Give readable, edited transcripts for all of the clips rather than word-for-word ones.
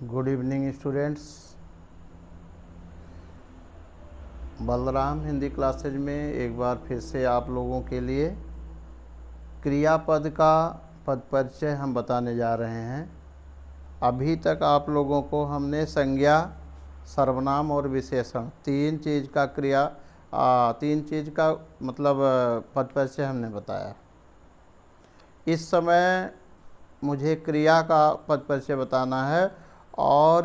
Good evening students. Balram Hindi classes में एक बार फिर से आप लोगों के लिए क्रियापद का पद परिचय हम बताने जा रहे हैं। अभी तक आप लोगों को हमने संज्ञा, सर्वनाम और विशेषण तीन चीज़ का मतलब पद परिचय हमने बताया। इस समय मुझे क्रिया का पद परिचय बताना है और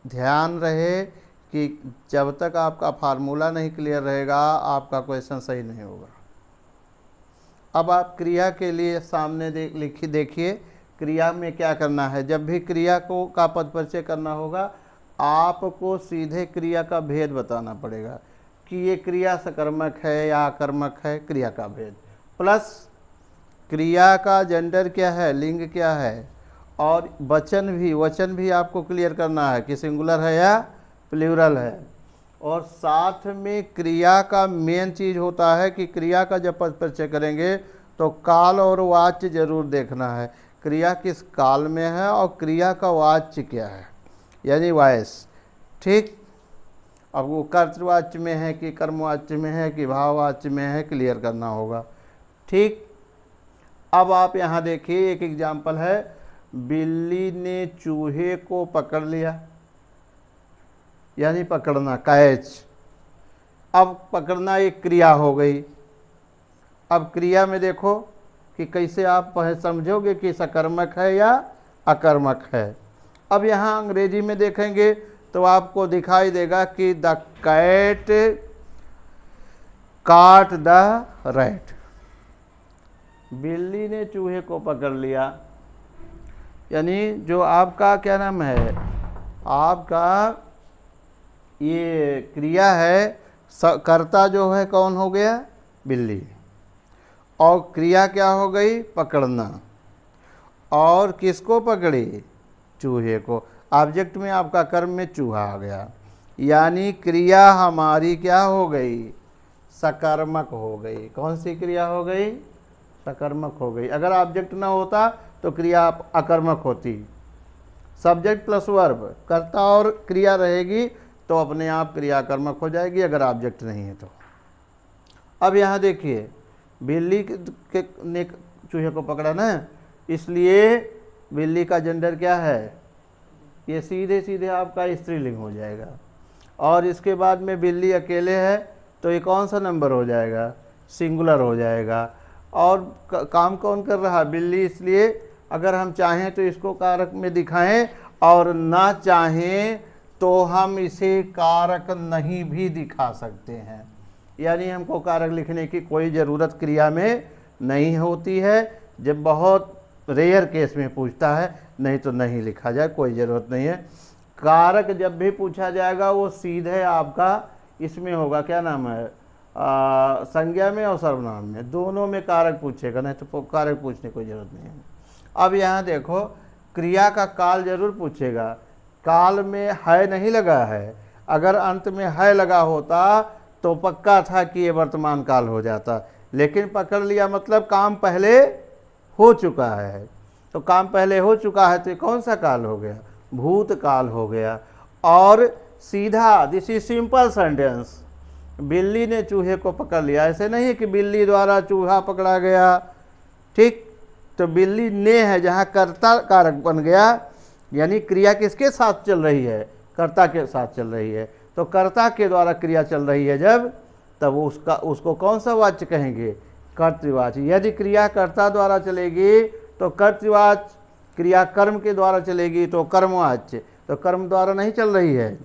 ध्यान रहे कि जब तक आपका फार्मूला नहीं क्लियर रहेगा आपका क्वेश्चन सही नहीं होगा। अब आप क्रिया के लिए सामने देखिए क्रिया में क्या करना है। जब भी क्रिया का पद परिचय करना होगा आपको सीधे क्रिया का भेद बताना पड़ेगा कि ये क्रिया सकर्मक है या आकर्मक है। क्रिया का भेद प्लस क्रिया का जेंडर क्या है, लिंग क्या है, और वचन भी आपको क्लियर करना है कि सिंगुलर है या प्लूरल है। और साथ में क्रिया का मेन चीज़ होता है कि क्रिया का जब पद परिचय करेंगे तो काल और वाच्य जरूर देखना है। क्रिया किस काल में है और क्रिया का वाच्य क्या है, यानी वॉइस। ठीक, अब वो कर्तवाच्य में है कि कर्मवाच्य में है कि भाववाच्य में है, क्लियर करना होगा। ठीक, अब आप यहाँ देखिए एक एग्जाम्पल है, बिल्ली ने चूहे को पकड़ लिया, यानी पकड़ना, कैच। अब पकड़ना एक क्रिया हो गई। अब क्रिया में देखो कि कैसे आप समझोगे कि सकर्मक है या अकर्मक है। अब यहाँ अंग्रेजी में देखेंगे तो आपको दिखाई देगा कि द कैट काट द रैट। बिल्ली ने चूहे को पकड़ लिया, यानी जो आपका क्या नाम है, आपका ये क्रिया है, कर्ता जो है कौन हो गया, बिल्ली, और क्रिया क्या हो गई, पकड़ना। और किसको पकड़ी, चूहे को। ऑब्जेक्ट में आपका कर्म में चूहा आ गया, यानी क्रिया हमारी क्या हो गई, सकर्मक हो गई। कौन सी क्रिया हो गई, सकर्मक हो गई। अगर ऑब्जेक्ट ना होता तो क्रिया अकर्मक होती। सब्जेक्ट प्लस वर्ब, कर्ता और क्रिया रहेगी तो अपने आप क्रिया कर्मक हो जाएगी अगर ऑब्जेक्ट नहीं है तो। अब यहाँ देखिए बिल्ली ने चूहे को पकड़ा ना, इसलिए बिल्ली का जेंडर क्या है, ये सीधे सीधे आपका स्त्रीलिंग हो जाएगा। और इसके बाद में बिल्ली अकेले है तो ये कौन सा नंबर हो जाएगा, सिंगुलर हो जाएगा। और काम कौन कर रहा, बिल्ली, इसलिए अगर हम चाहें तो इसको कारक में दिखाएं और ना चाहें तो हम इसे कारक नहीं भी दिखा सकते हैं, यानी हमको कारक लिखने की कोई ज़रूरत क्रिया में नहीं होती है। जब बहुत रेयर केस में पूछता है, नहीं तो नहीं लिखा जाए, कोई ज़रूरत नहीं है। कारक जब भी पूछा जाएगा वो सीधे आपका इसमें होगा, क्या नाम है, संज्ञा में और सर्वनाम में, दोनों में कारक पूछेगा, नहीं तो कारक पूछने की कोई ज़रूरत नहीं है। अब यहाँ देखो क्रिया का काल जरूर पूछेगा, काल में है नहीं लगा है। अगर अंत में है लगा होता तो पक्का था कि ये वर्तमान काल हो जाता, लेकिन पकड़ लिया मतलब काम पहले हो चुका है। तो काम पहले हो चुका है तो ये कौन सा काल हो गया, भूतकाल हो गया। और सीधा, दिस इज सिंपल सेंटेंस, बिल्ली ने चूहे को पकड़ लिया। ऐसे नहीं है कि बिल्ली द्वारा चूहा पकड़ा गया। ठीक, तो बिल्ली ने है, जहाँ कर्ता कारक बन गया, यानी क्रिया किसके साथ चल रही है, कर्ता के साथ चल रही है। तो कर्ता के द्वारा क्रिया चल रही है जब, तब उसको कौन सा वाच्य कहेंगे, कर्तृवाच्य। यदि क्रिया कर्ता द्वारा चलेगी तो कर्तृवाच्य, क्रिया कर्म के द्वारा चलेगी तो कर्मवाच्य। तो कर्म द्वारा नहीं चल रही है,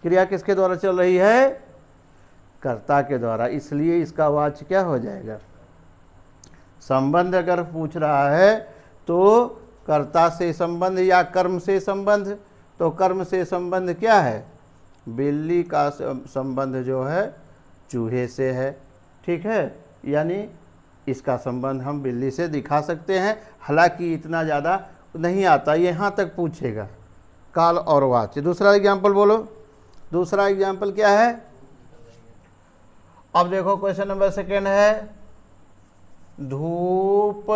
क्रिया किसके द्वारा चल रही है, कर्ता के द्वारा, इसलिए इसका वाच्य क्या हो जाएगा। संबंध अगर पूछ रहा है तो कर्ता से संबंध या कर्म से संबंध, तो कर्म से संबंध क्या है, बिल्ली का संबंध जो है चूहे से है। ठीक है, यानी इसका संबंध हम बिल्ली से दिखा सकते हैं, हालांकि इतना ज़्यादा नहीं आता, यहाँ तक पूछेगा काल और वाच्य। दूसरा एग्जाम्पल बोलो, दूसरा एग्जाम्पल क्या है। अब देखो क्वेश्चन नंबर 2 है, धूप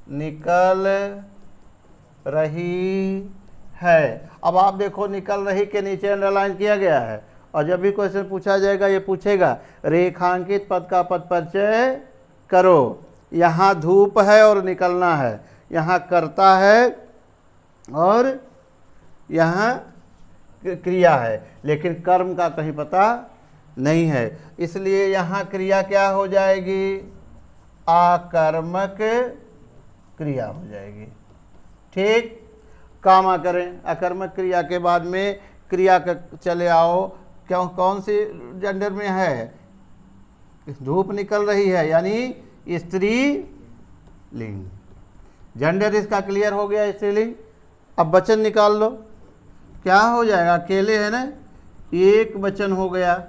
निकल रही है। अब आप देखो निकल रही के नीचे अंडरलाइन किया गया है, और जब भी क्वेश्चन पूछा जाएगा ये पूछेगा रेखांकित पद का पद परिचय करो। यहाँ धूप है और निकलना है, यहाँ कर्ता है और यहाँ क्रिया है, लेकिन कर्म का कहीं पता नहीं है, इसलिए यहाँ क्रिया क्या हो जाएगी, आकर्मक क्रिया हो जाएगी। ठीक, कामा करें, अकर्मक क्रिया के बाद में क्रिया का चले आओ, क्यों कौन सी जेंडर में है, धूप निकल रही है यानी स्त्री लिंग, जेंडर इसका क्लियर हो गया स्त्रीलिंग। अब वचन निकाल लो, क्या हो जाएगा, अकेले है ना, एक वचन हो गया।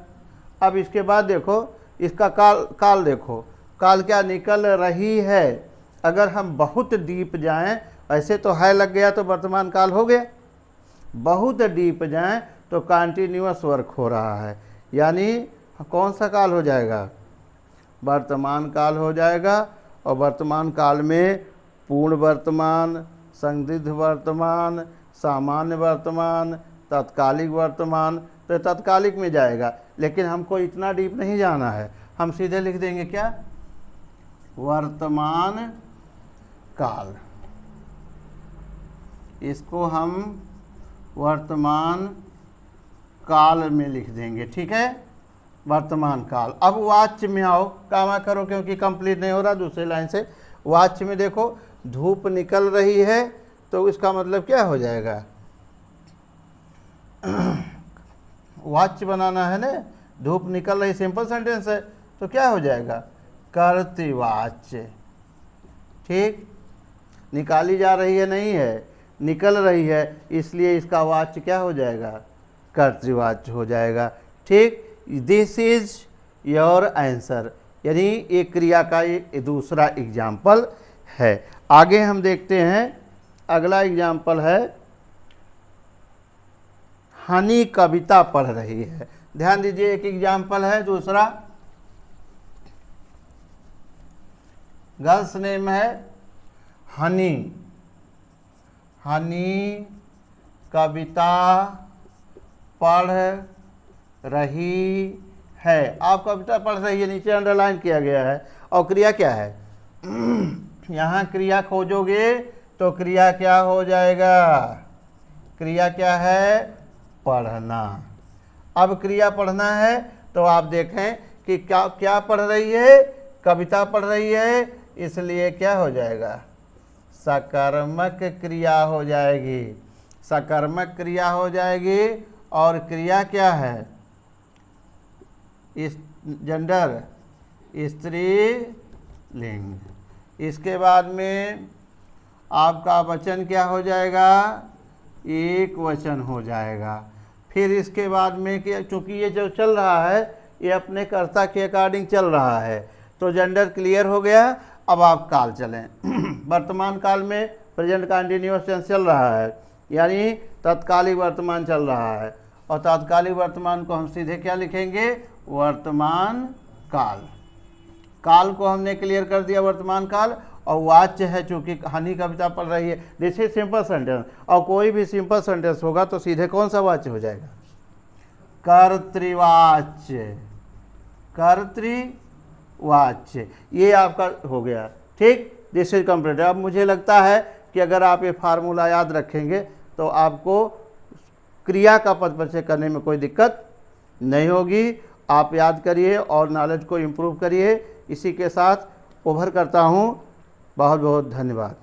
अब इसके बाद देखो इसका काल देखो, काल क्या निकल रही है, अगर हम बहुत डीप जाएं, ऐसे तो है लग गया तो वर्तमान काल हो गया, बहुत डीप जाएं तो कंटिन्यूअस वर्क हो रहा है, यानी कौन सा काल हो जाएगा, वर्तमान काल हो जाएगा। और वर्तमान काल में पूर्ण वर्तमान, संदिग्ध वर्तमान, सामान्य वर्तमान, तत्कालिक वर्तमान, तो तत्कालिक में जाएगा, लेकिन हमको इतना डीप नहीं जाना है, हम सीधे लिख देंगे क्या, वर्तमान काल, इसको हम वर्तमान काल में लिख देंगे। ठीक है, वर्तमान काल। अब वाच्य में आओ, कामा करो क्योंकि कंप्लीट नहीं हो रहा, दूसरी लाइन से वाच्य में देखो धूप निकल रही है, तो इसका मतलब क्या हो जाएगा, वाच्य बनाना है ना, धूप निकल रही सिंपल सेंटेंस है, तो क्या हो जाएगा, कर्तृवाच्य। ठीक, निकाली जा रही है नहीं है, निकल रही है, इसलिए इसका वाच्य क्या हो जाएगा, कर्तृवाच्य हो जाएगा। ठीक, दिस इज योर आंसर, यानी एक क्रिया का ये दूसरा एग्जाम्पल है। आगे हम देखते हैं, अगला एग्जाम्पल है, हनी कविता पढ़ रही है। ध्यान दीजिए, एक एग्जाम्पल है, दूसरा गर्ल्स नेम है हनी, हनी कविता पढ़ रही है। आप कविता पढ़ रही है, नीचे अंडरलाइन किया गया है, और क्रिया क्या है, यहाँ क्रिया खोजोगे तो क्रिया क्या हो जाएगा, क्रिया क्या है, पढ़ना। अब क्रिया पढ़ना है तो आप देखें कि क्या क्या पढ़ रही है, कविता पढ़ रही है, इसलिए क्या हो जाएगा, सकर्मक क्रिया हो जाएगी, सकर्मक क्रिया हो जाएगी। और क्रिया क्या है, इस जेंडर स्त्री लिंग। इसके बाद में आपका वचन क्या हो जाएगा, एक वचन हो जाएगा। फिर इसके बाद में कि चूँकि ये जो चल रहा है ये अपने कर्ता के अकॉर्डिंग चल रहा है, तो जेंडर क्लियर हो गया। अब आप काल चलें, वर्तमान काल में प्रेजेंट कंटिन्यूअस टेंस चल रहा है, यानी तत्कालिक वर्तमान चल रहा है, और तत्कालिक वर्तमान को हम सीधे क्या लिखेंगे, वर्तमान काल। काल को हमने क्लियर कर दिया, वर्तमान काल। और वाच्य है, चूँकि हनी कविता पढ़ रही है, दिस इज सिंपल सेंटेंस, और कोई भी सिंपल सेंटेंस होगा तो सीधे कौन सा वाच्य हो जाएगा, कर्तृवाच्य, कर्तृवाच्य, ये आपका हो गया। ठीक, दिस इज कंप्लीट। अब मुझे लगता है कि अगर आप ये फार्मूला याद रखेंगे तो आपको क्रिया का पद परिचय करने में कोई दिक्कत नहीं होगी। आप याद करिए और नॉलेज को इम्प्रूव करिए। इसी के साथ ओवर करता हूँ। बहुत बहुत धन्यवाद।